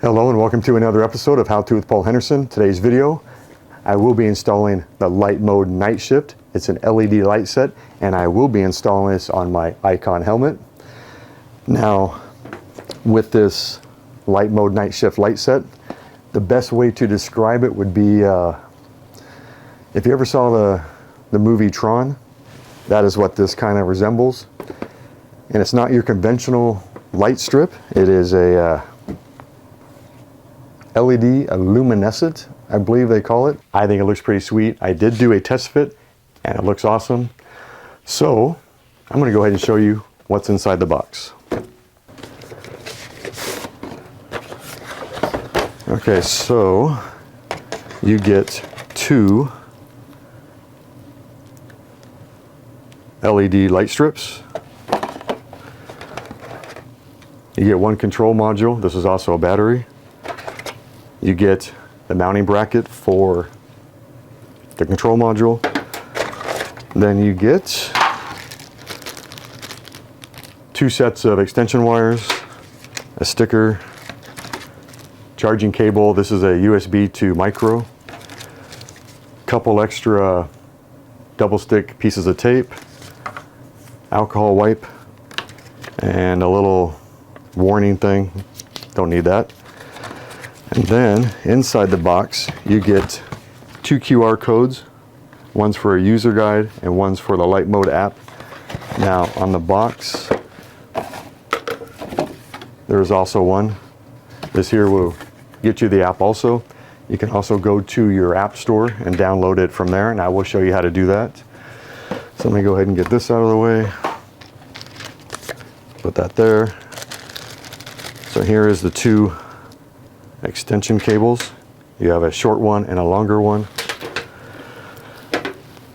Hello and welcome to another episode of How To with Paul Henderson. Today's video, I will be installing the LightMode Night Shift. It's an LED light set and I will be installing this on my Icon helmet. Now, with this LightMode Night Shift light set, the best way to describe it would be, if you ever saw the movie Tron, that is what this kind of resembles. And it's not your conventional light strip. It is a LED, a luminescent, I believe they call it. I think it looks pretty sweet. I did do a test fit and it looks awesome. So I'm going to go ahead and show you what's inside the box. Okay, so you get two LED light strips. You get one control module. This is also a battery. You get the mounting bracket for the control module. Then you get two sets of extension wires, a sticker, charging cable. This is a USB to micro. Couple extra double stick pieces of tape, alcohol wipe, and a little warning thing. Don't need that. And then inside the box you get two QR codes. One's for a user guide and one's for the LightMode app. Now on the box there's also one. This here will get you the app also. You can also go to your app store and download it from there, and I will show you how to do that. So let me go ahead and get this out of the way. Put that there. So here is the two extension cables. You have a short one and a longer one.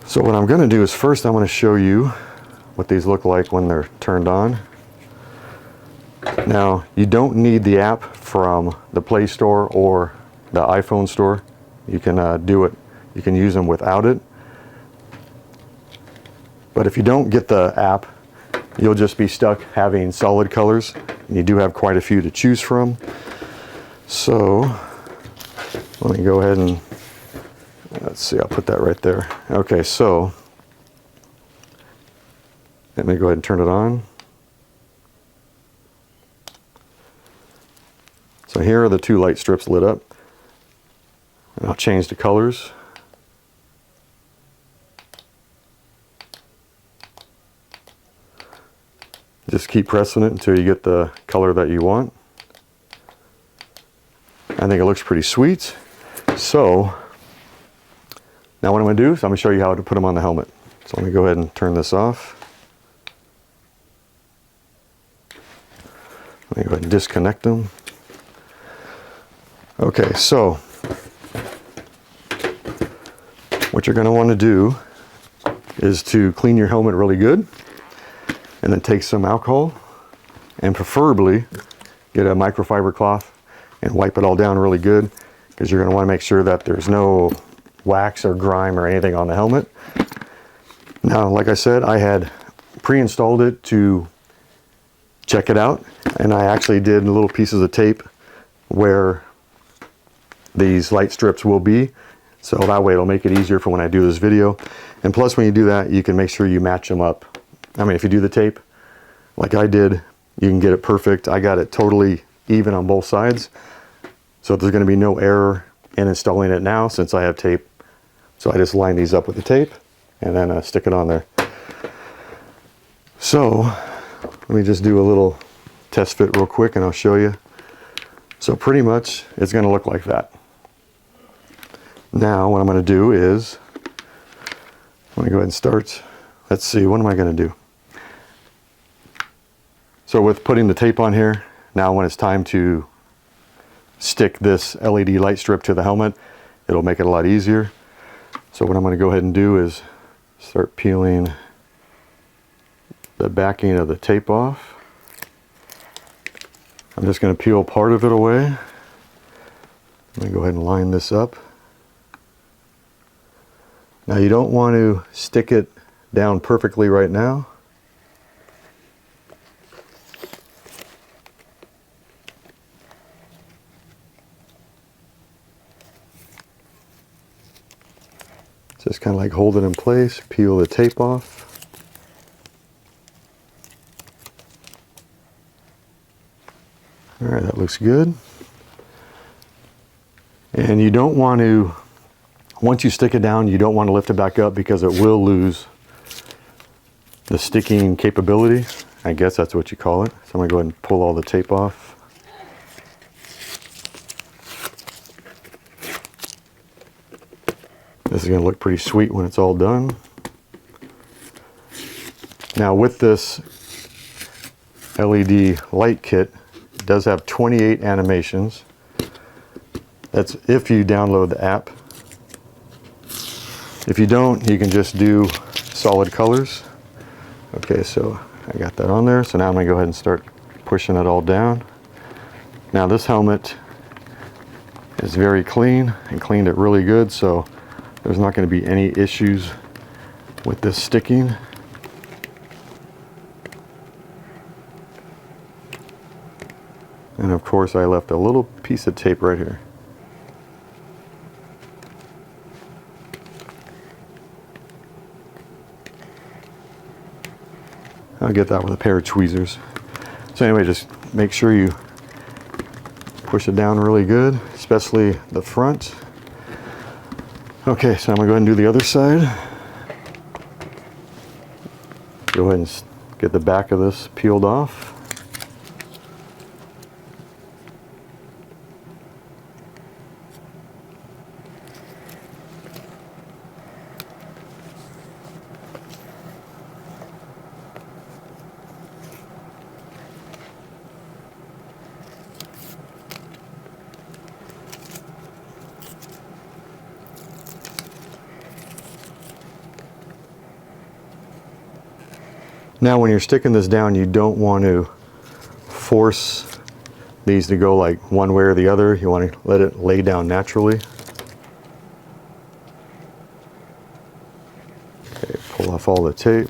So what I'm going to do is first I'm going to show you what these look like when they're turned on. Now you don't need the app from the Play Store or the iPhone store. You can do it. You can use them without it. But if you don't get the app, you'll just be stuck having solid colors. And you do have quite a few to choose from. So let me go ahead and let's see, I'll put that right there. Okay, so let me go ahead and turn it on. So here are the two light strips lit up. And I'll change the colors. Just keep pressing it until you get the color that you want. I think it looks pretty sweet. So now what I'm going to do is I'm going to show you how to put them on the helmet. So let me go ahead and turn this off. Let me go ahead and disconnect them. Okay, so what you're going to want to do is to clean your helmet really good, and then take some alcohol and preferably get a microfiber cloth and wipe it all down really good, because you're going to want to make sure that there's no wax or grime or anything on the helmet. Now, like I said, I had pre-installed it to check it out, and I actually did little pieces of tape where these light strips will be, so that way it'll make it easier for when I do this video. And plus, when you do that, you can make sure you match them up. I mean, if you do the tape like I did, you can get it perfect. I got it totally even on both sides, so there's going to be no error in installing it now since I have tape. So I just line these up with the tape and then stick it on there. So let me just do a little test fit real quick and I'll show you. So pretty much it's going to look like that. Now what I'm going to do is, let me go ahead and start. Let's see, what am I going to do? So with putting the tape on here, now when it's time to stick this LED light strip to the helmet, it'll make it a lot easier. So what I'm going to go ahead and do is start peeling the backing of the tape off. I'm just going to peel part of it away. Let me go ahead and line this up. Now you don't want to stick it down perfectly right now. Just kind of like hold it in place, peel the tape off. All right, that looks good. And you don't want to, once you stick it down, you don't want to lift it back up because it will lose the sticking capability. I guess that's what you call it. So I'm going to go ahead and pull all the tape off. This is going to look pretty sweet when it's all done. Now with this LED light kit, it does have 28 animations. That's if you download the app. If you don't, you can just do solid colors. Okay, so I got that on there. So now I'm going to go ahead and start pushing it all down. Now this helmet is very clean and cleaned it really good, so there's not going to be any issues with this sticking. And of course I left a little piece of tape right here. I'll get that with a pair of tweezers. So anyway, just make sure you push it down really good, especially the front. Okay, so I'm going to go ahead and do the other side. Go ahead and get the back of this peeled off. Now when you're sticking this down, you don't want to force these to go like one way or the other. You want to let it lay down naturally. Okay, pull off all the tape.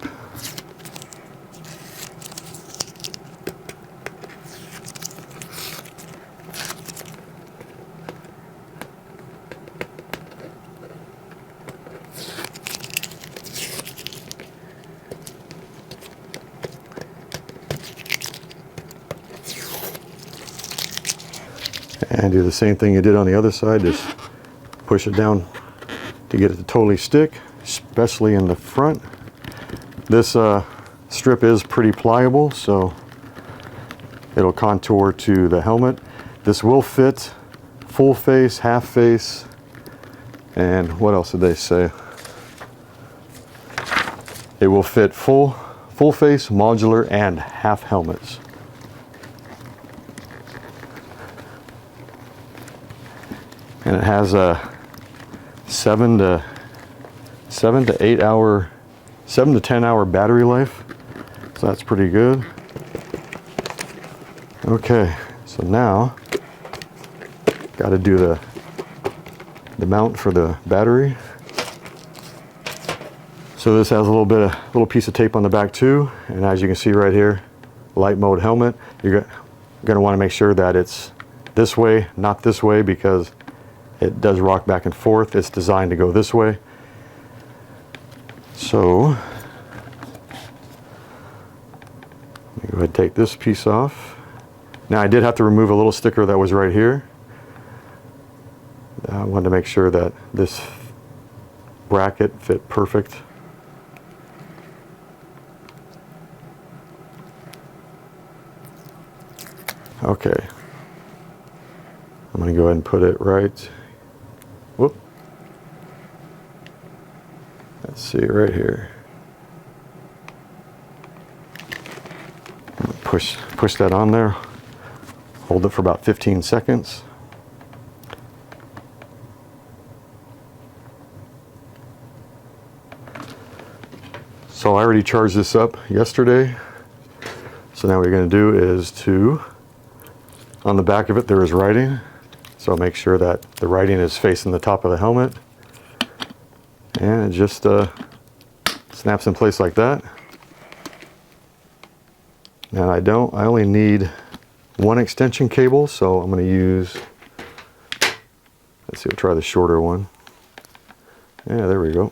And do the same thing you did on the other side, just push it down to get it to totally stick, especially in the front. This strip is pretty pliable, so it'll contour to the helmet. This will fit full face, half face, and what else did they say? It will fit full face, modular, and half helmets. And it has a 7 to 10 hour battery life, so that's pretty good. Okay, so now got to do the mount for the battery. So this has a little piece of tape on the back too, and as you can see right here, LightMode helmet. You're going to want to make sure that it's this way, not this way, because it does rock back and forth. It's designed to go this way. So, let me go ahead and take this piece off. Now I did have to remove a little sticker that was right here. I wanted to make sure that this bracket fit perfect. Okay. I'm going to go ahead and put it right. Whoop. Let's see right here. Push that on there. Hold it for about 15 seconds. So I already charged this up yesterday. So now what you're going to do is on the back of it there is writing. So make sure that the writing is facing the top of the helmet, and it just snaps in place like that. And I only need one extension cable, so I'm going to use, let's see, I'll try the shorter one. Yeah, there we go.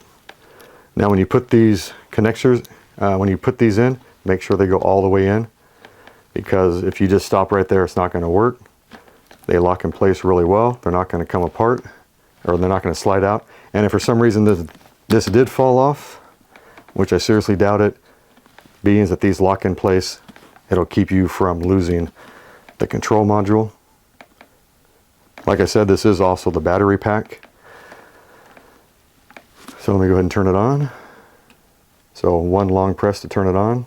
Now when you put these connectors, when you put these in, make sure they go all the way in, because if you just stop right there, it's not going to work. They lock in place really well. They're not going to come apart, or they're not going to slide out. And if for some reason this did fall off, which I seriously doubt it, being that these lock in place, it'll keep you from losing the control module. Like I said, this is also the battery pack. So let me go ahead and turn it on. So one long press to turn it on.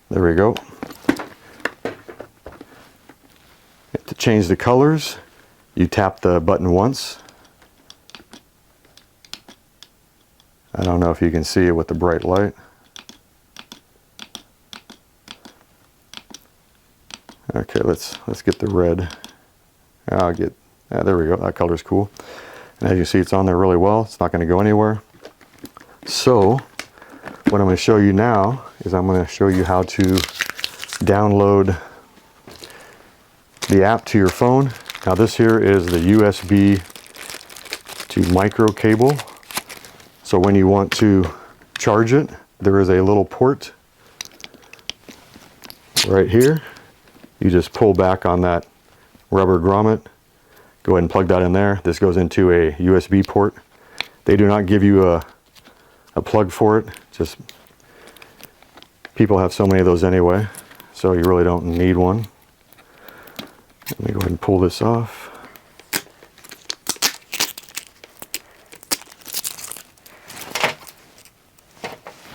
There we go. To change the colors, you tap the button once. I don't know if you can see it with the bright light. Okay, let's get the red. There we go. That color's cool. And as you see, it's on there really well. It's not going to go anywhere. So what I'm going to show you now is I'm going to show you how to download the app to your phone. Now this here is the USB to micro cable. So when you want to charge it, there is a little port right here. You just pull back on that rubber grommet. Go ahead and plug that in there. This goes into a USB port. They do not give you a plug for it. Just people have so many of those anyway, so you really don't need one. Let me go ahead and pull this off.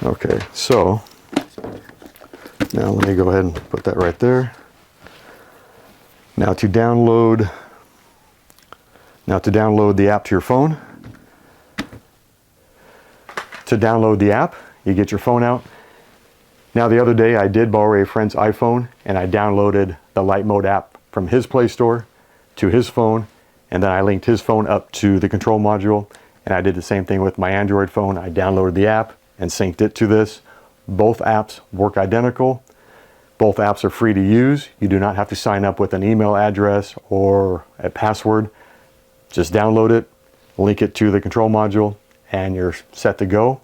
Okay, so now let me go ahead and put that right there. Now to download the app to your phone. To download the app, you get your phone out. Now the other day I did borrow a friend's iPhone and I downloaded the LightMode app from his Play Store to his phone, and then I linked his phone up to the control module, and I did the same thing with my Android phone. I downloaded the app and synced it to this. Both apps work identical. Both apps are free to use. You do not have to sign up with an email address or a password. Just download it, link it to the control module, and you're set to go.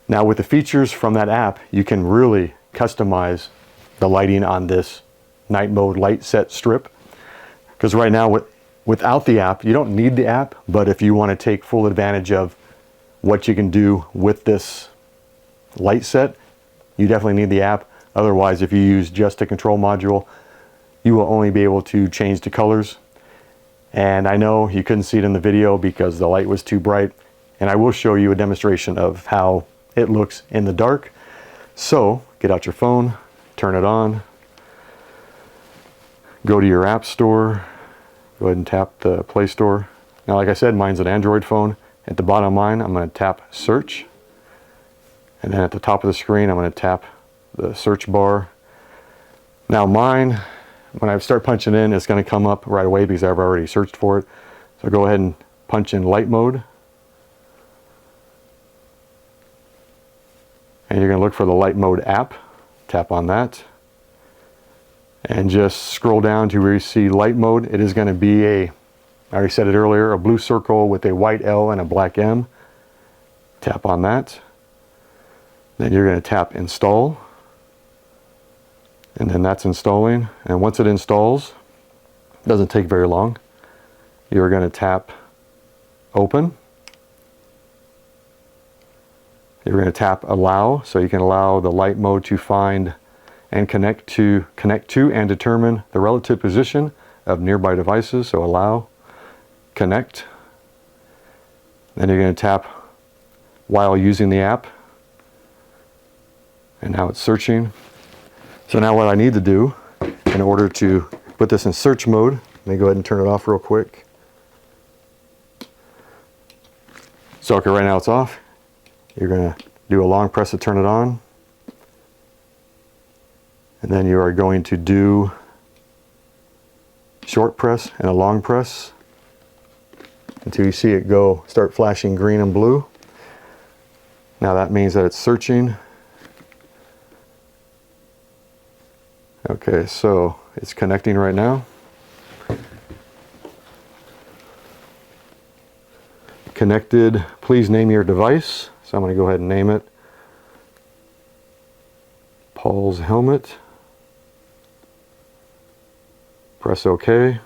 Now with the features from that app, you can really customize the lighting on this night mode light set strip. Because right now without the app, you don't need the app, but if you want to take full advantage of what you can do with this light set, you definitely need the app. Otherwise, if you use just a control module, you will only be able to change the colors. And I know you couldn't see it in the video because the light was too bright, and I will show you a demonstration of how it looks in the dark. So get out your phone, turn it on, go to your app store, go ahead and tap the Play Store. Now like I said, mine's an Android phone. At the bottom of mine, I'm going to tap search, and then at the top of the screen I'm going to tap the search bar. Now mine, when I start punching in, it's going to come up right away because I've already searched for it. So go ahead and punch in light mode, and you're going to look for the LightMode app. Tap on that and just scroll down to where you see light mode. It is going to be I already said it earlier, a blue circle with a white L and a black M. Tap on that. Then you're going to tap install, and then that's installing. And once it installs, it doesn't take very long, you're going to tap open. You're going to tap allow, so you can allow the light mode to find and connect to and determine the relative position of nearby devices. So allow, connect. Then you're going to tap while using the app, and now it's searching. So now what I need to do in order to put this in search mode, let me go ahead and turn it off real quick. So okay, right now it's off. You're going to do a long press to turn it on, and then you are going to do short press and a long press until you see it start flashing green and blue. Now that means that it's searching. Okay, so it's connecting right now. Connected, please name your device. So I'm going to go ahead and name it Paul's helmet. Press OK.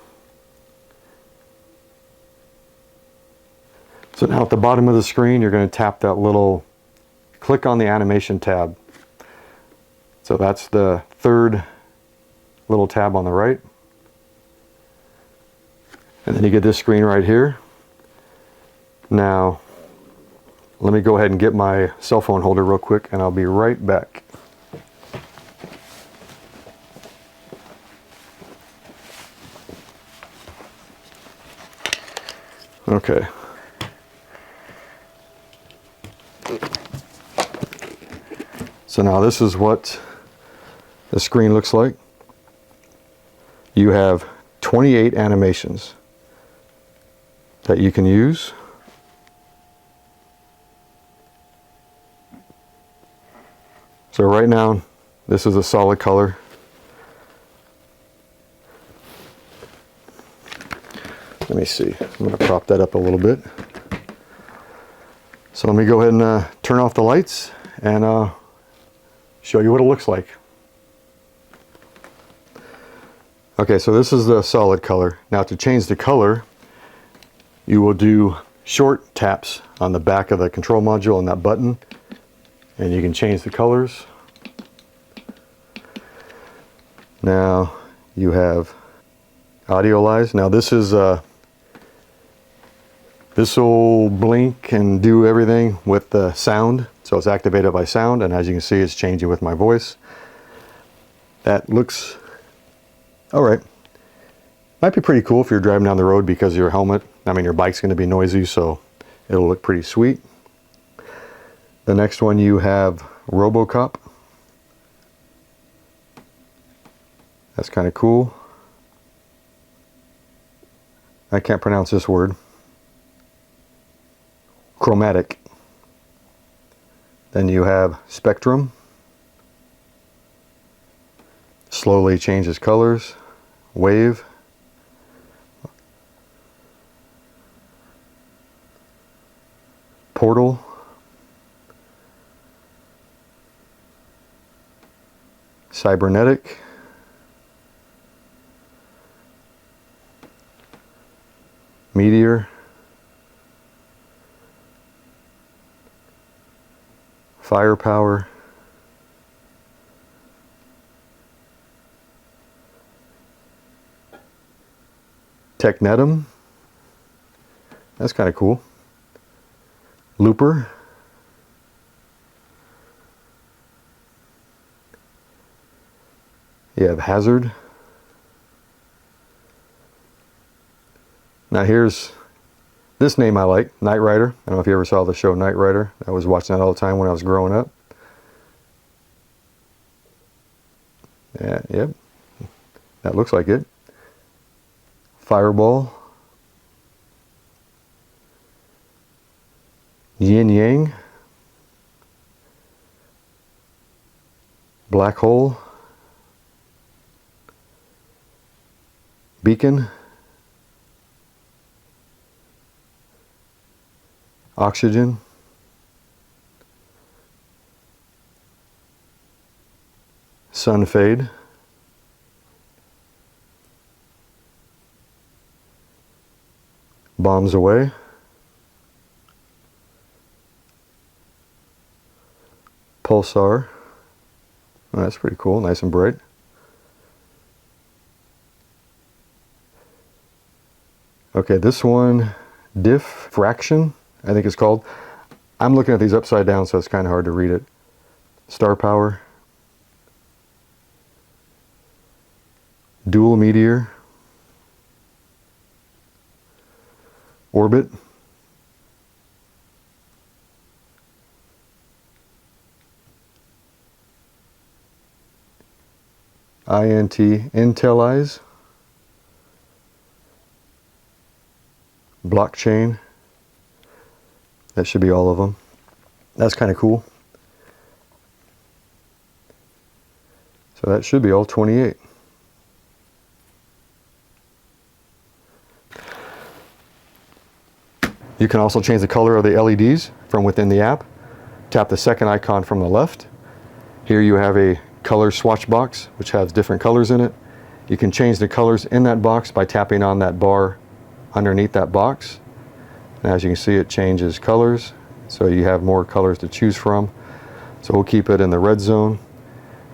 So now at the bottom of the screen, you're going to tap that little, click on the animation tab. So that's the third little tab on the right. And then you get this screen right here. Now, let me go ahead and get my cell phone holder real quick and I'll be right back. Okay. So now this is what the screen looks like. You have 28 animations that you can use. So right now, this is a solid color. Let me see, I'm going to prop that up a little bit. So let me go ahead and turn off the lights and show you what it looks like. Okay, so this is the solid color. Now to change the color, you will do short taps on the back of the control module and that button, and you can change the colors. Now you have audiolize. Now this is this will blink and do everything with the sound. So it's activated by sound, and as you can see, it's changing with my voice. That looks all right. Might be pretty cool if you're driving down the road because of your helmet. I mean, your bike's going to be noisy, so it'll look pretty sweet. The next one, you have RoboCop. That's kind of cool. I can't pronounce this word. Chromatic. Then you have Spectrum. Slowly changes colors. Wave. Portal. Cybernetic. Meteor. Firepower. Technetum. That's kind of cool. Looper. You have Hazard. Now here's this name I like, Knight Rider. I don't know if you ever saw the show Knight Rider. I was watching that all the time when I was growing up. Yeah, yep, that looks like it. Fireball. Yin Yang. Black Hole. Beacon. Oxygen. Sun Fade. Bombs Away. Pulsar. Oh, that's pretty cool, nice and bright. Okay, this one, Diffraction, I think it's called. I'm looking at these upside down, so it's kind of hard to read it. Star Power. Dual Meteor. Orbit. Intellize. Blockchain. That should be all of them. That's kind of cool. So that should be all 28. You can also change the color of the LEDs from within the app. Tap the second icon from the left. Here you have a color swatch box which has different colors in it. You can change the colors in that box by tapping on that bar underneath that box. And as you can see, it changes colors, so you have more colors to choose from. So we'll keep it in the red zone.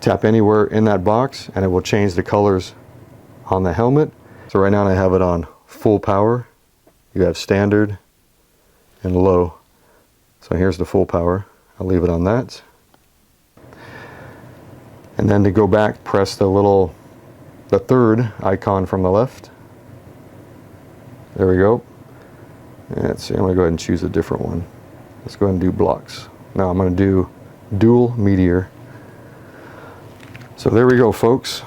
Tap anywhere in that box and it will change the colors on the helmet. So right now I have it on full power. You have standard and low. So here's the full power. I'll leave it on that. And then to go back, press the third icon from the left. There we go. Let's see, I'm gonna go ahead and choose a different one. Let's go ahead and do blocks. Now I'm gonna do dual meteor. So there we go, folks.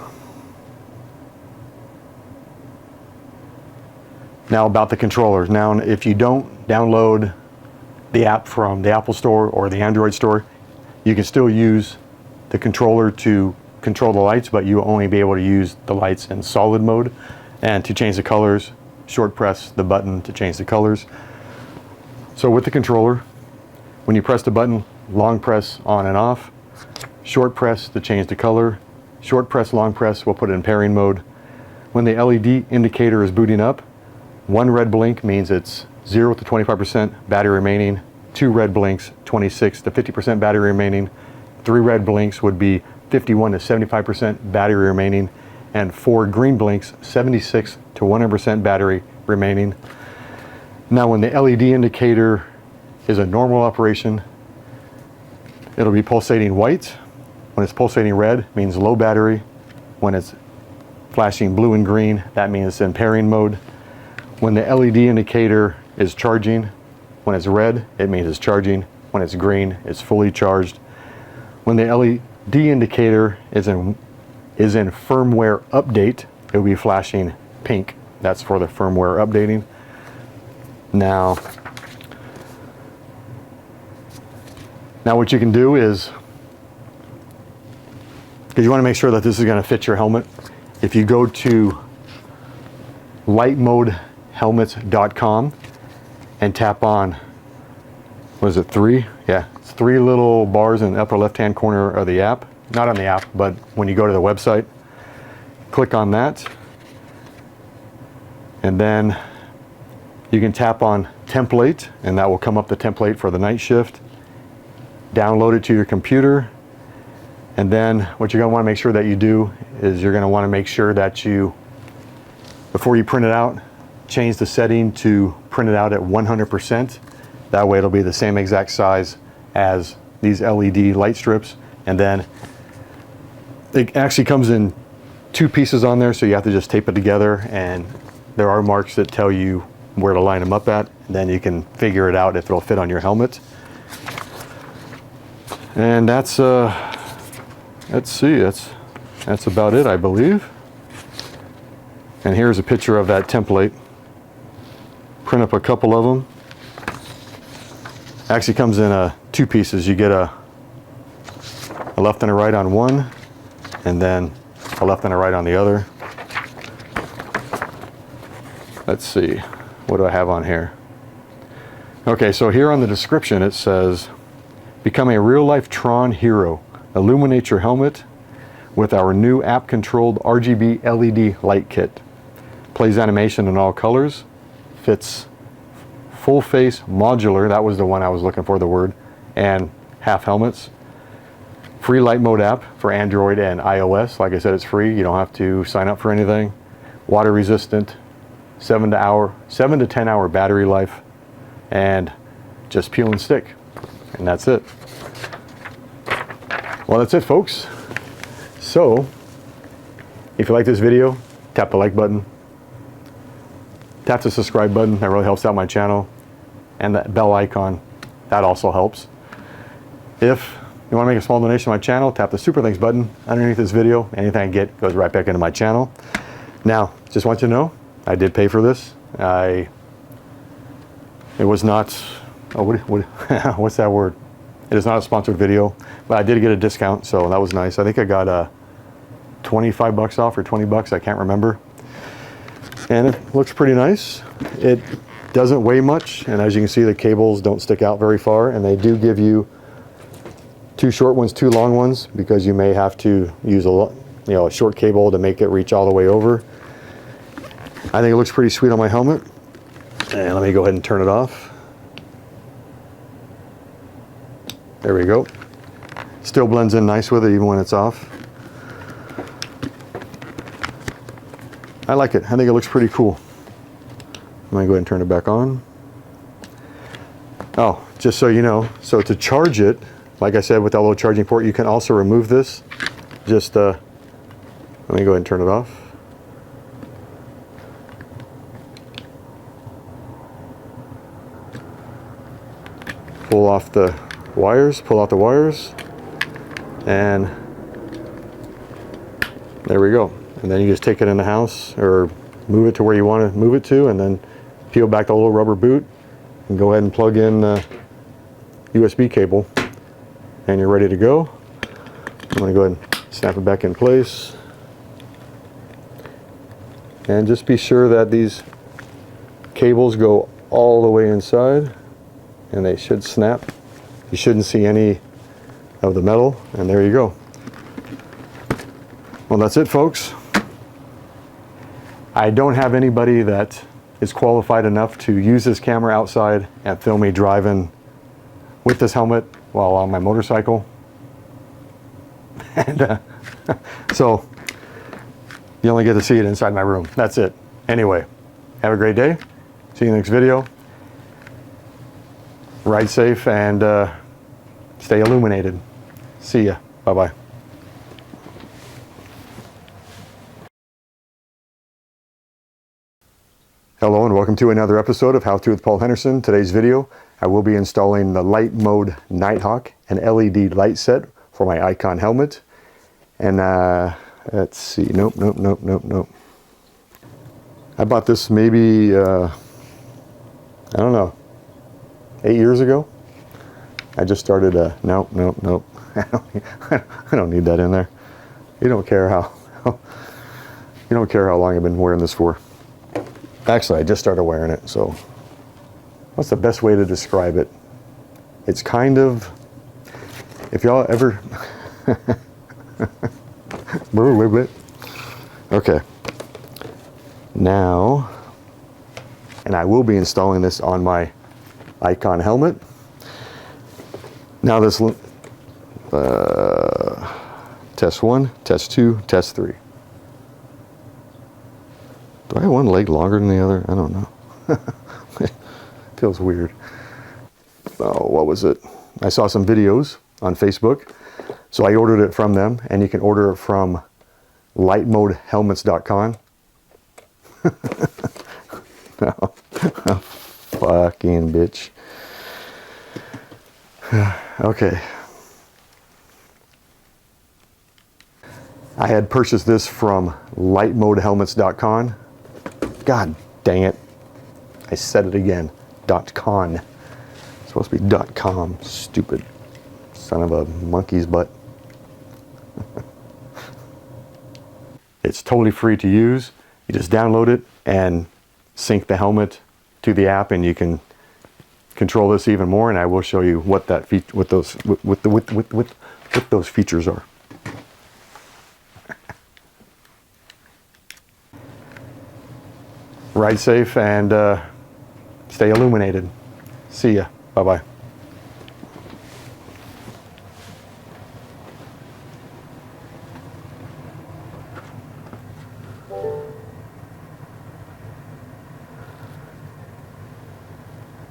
Now about the controllers. Now if you don't download the app from the Apple Store or the Android Store, you can still use the controller to control the lights, but you will only be able to use the lights in solid mode. And to change the colors, short press the button to change the colors. So with the controller, when you press the button, long press on and off, short press to change the color, short press, long press, we'll put it in pairing mode. When the LED indicator is booting up, one red blink means it's 0 to 25% battery remaining, 2 red blinks, 26 to 50% battery remaining, 3 red blinks would be 51 to 75% battery remaining, and 4 green blinks, 76 to 100% battery remaining. Now when the LED indicator is a normal operation, it'll be pulsating white. When it's pulsating red, means low battery. When it's flashing blue and green, that means it's in pairing mode. When the LED indicator is charging, when it's red, it means it's charging. When it's green, it's fully charged. When the LED indicator is in firmware update, it will be flashing pink. That's for the firmware updating. Now what you can do is, because you want to make sure that this is going to fit your helmet, if you go to lightmodehelmets.com and tap on, what is it, 3? Yeah, it's 3 little bars in the upper left-hand corner of the app. Not on the app, but when you go to the website, click on that. And then you can tap on template, and that will come up the template for the night shift. Download it to your computer. And then what you're going to want to make sure that you do is you're going to want to make sure that you, before you print it out, change the setting to print it out at 100%. That way it'll be the same exact size as these LED light strips. And then it actually comes in 2 pieces on there, so you have to just tape it together, and there are marks that tell you where to line them up at, and then you can figure it out if it'll fit on your helmet. And that's let's see, that's about it, I believe. And here's a picture of that template. Print up a couple of them. Actually comes in 2 pieces. You get a left and a right on one, and then a left and a right on the other. Let's see, what do I have on here? Okay, so here on the description it says, become a real-life Tron hero. Illuminate your helmet with our new app-controlled RGB LED light kit. Plays animation in all colors, fits full face modular, that was the one I was looking for, the word, and half helmets. Free LightMode app for Android and iOS. Like I said, it's free. You don't have to sign up for anything. Water resistant, 7 to 10 hour battery life, and just peel and stick. And that's it. Well, that's it, folks. So, if you like this video, tap the like button. Tap the subscribe button. That really helps out my channel. And that bell icon, that also helps. If you want to make a small donation to my channel, tap the super thanks button underneath this video. Anything I get goes right back into my channel. Now, just want you to know, I did pay for this. It was not, what's that word? It is not a sponsored video, but I did get a discount, so that was nice. I think I got 25 bucks off or 20 bucks, I can't remember. And it looks pretty nice. It doesn't weigh much, and as you can see, the cables don't stick out very far, and they do give you 2 short ones, 2 long ones, because you may have to use a short cable to make it reach all the way over. I think it looks pretty sweet on my helmet. And let me go ahead and turn it off. There we go. Still blends in nice with it even when it's off. I like it. I think it looks pretty cool. Let me go ahead and turn it back on. Oh, just so you know, so to charge it, like I said, with that little charging port, you can also remove this. Just, let me go ahead and turn it off. Pull off the wires, pull out the wires, and there we go. And then you just take it in the house or move it to where you want to move it to, and then peel back the little rubber boot and go ahead and plug in the USB cable, and you're ready to go. I'm going to go ahead and snap it back in place. And just be sure that these cables go all the way inside, and they should snap. You shouldn't see any of the metal, and there you go. Well, that's it, folks. I don't have anybody that is qualified enough to use this camera outside and film me driving with this helmet while on my motorcycle. And so you only get to see it inside my room. That's it. Anyway, have a great day. See you in the next video. Ride safe and stay illuminated. See ya. Bye-bye. Hello and welcome to another episode of How To with Paul Henderson. Today's video, I will be installing the LightMode Nighthawk, an LED light set for my Icon helmet. And let's see, nope. I bought this maybe, I don't know, 8 years ago. I just started, nope. I don't need that in there. You don't care how long I've been wearing this for. Actually, I just started wearing it, so what's the best way to describe it? It's kind of, if y'all ever, okay, now, and I will be installing this on my Icon helmet. Now this, test 1, test 2, test 3. Do I have one leg longer than the other? I don't know. It feels weird. Oh, what was it? I saw some videos on Facebook, so I ordered it from them, and you can order it from lightmodehelmets.com. No. Oh, fucking bitch. Okay. I had purchased this from lightmodehelmets.com. God dang it. I said it again. .con. It's supposed to be .com. Stupid son of a monkey's butt. It's totally free to use. You just download it and sync the helmet to the app, and you can control this even more, and I will show you what that what those features are. Ride safe and stay illuminated. See ya. Bye-bye.